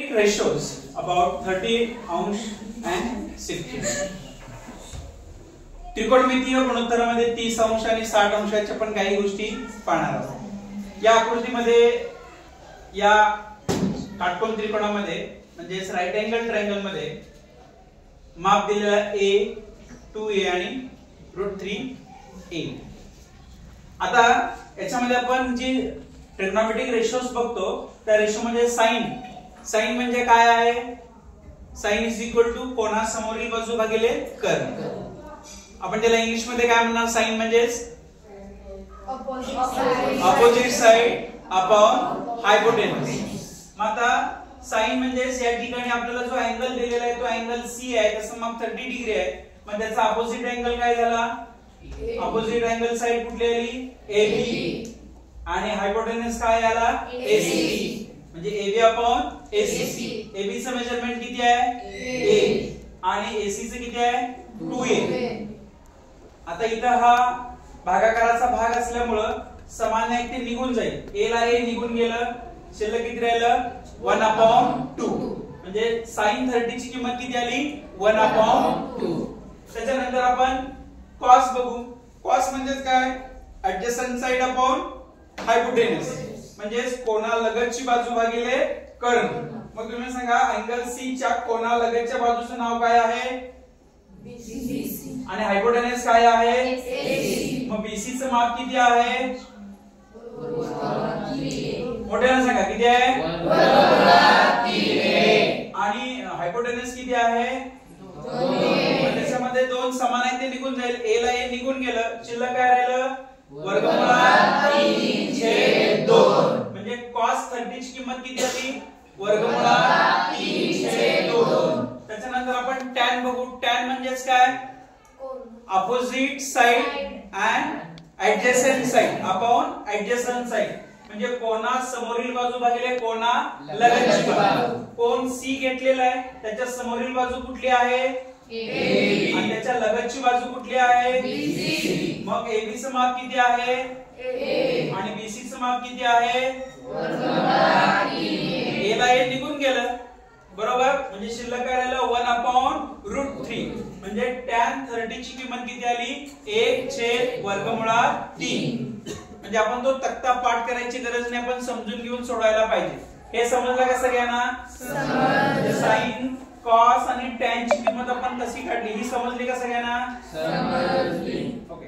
trigonometric ratios about 30 अंश and 60. त्रिकोणमितीय गुणोत्तरामध्ये 30 अंश आणि 60 अंशाच्या पण काही गोष्टी पाहणार आहोत. या आकृतीमध्ये या काटकोन त्रिकोणामध्ये म्हणजे राईट अँगल ट्रायंगल मध्ये माप दिलेला a 2a आणि √3a. आता याच्यामध्ये आपण जी ट्रिग्नोमेट्रिक रेशोज बघतो त्या रेशो मध्ये साइन म्हणजे काय आहे? साइन इज इक्वल टू कोनासमोरील बाजू भागिले कर्ण. आपण त्याला इंग्लिश मध्ये काय म्हणणार? साइन म्हणजे ऑपोजिट साइड अपॉन हायपोटेन्यूज. मग आता साइन म्हणजे या ठिकाणी आपल्याला जो अँगल दिलेला आहे तो अँगल सी आहे, त्याचं माप 30 डिग्री आहे. मग त्याचा ऑपोजिट अँगल काय झाला? ऑपोजिट अँगल साइड कुठली आली? AB. आणि हायपोटेन्यूज काय आला? AC. म्हणजे AB अपॉन AC. AB चं मेजरमेंट किती आहे? A. आणि AC चं किती आहे? 2A. आता इथं हा भागाकाराचा भाग असल्यामुळं समान आहे ते निघून जाईल. A ला A निघून गेलं, शिल्लक किती राहिलं? 1/2. म्हणजे sin 30 ची किंमत किती आली? 1/2. त्याच्यानंतर आपण cos बघू. cos म्हणजे काय? Adjacent side upon hypotenuse. म्हणजे कोनालगतची बाजू भागिले कर्ण. मग तुम्ही सांगा अँगल C च्या कोनालगतच्या बाजूचं नाव काय आहे? BC. आणि हायपोटेन्यूज काय आहे? AC. मग BC चं माप किती आहे? मोठ्याने सांगा किती आहे? 1/3. आणि हायपोटेन्यूज किती आहे? 2. त्याच्यामध्ये 2 समान आहे ते निघून जाईल. A ला A निघून गेलं, शिल्लक काय राहिलं? वर्गमुळात 3/2. म्हणजे cos 30 ची किंमत किती आली? वर्गमुळात 3/2. त्याच्यानंतर आपण tan बघू. tan म्हणजे काय? Opposite side and adjacent side upon adjacent side. म्हणजे कोना समोरील बाजू भागिले कोना लगतची बाजू. कोन C घेतलेला आहे, त्याच्या समोरील बाजू कुठली आहे? AB. आणि त्याच्या लगतची बाजू कुठली आहे? BC. मग AB चं माप किती आहे? A. आणि BC चं माप किती आहे? A ला A निघून गेलं, बरोबर. म्हणजे शिल्लक काय राहिलं? 1/√3. म्हणजे tan 30 ची किंमत किती आली? 1/√3. म्हणजे आपण तो तक्ता पाठ करायची गरज नाही, आपण समजून घेऊन सोडवायला पाहिजे. हे समजलं का सगळ्यांना? साइन, कॉस आणि tan ची किंमत आपण कशी काढली ही समजली का सगळ्यांना? समजली. ओके.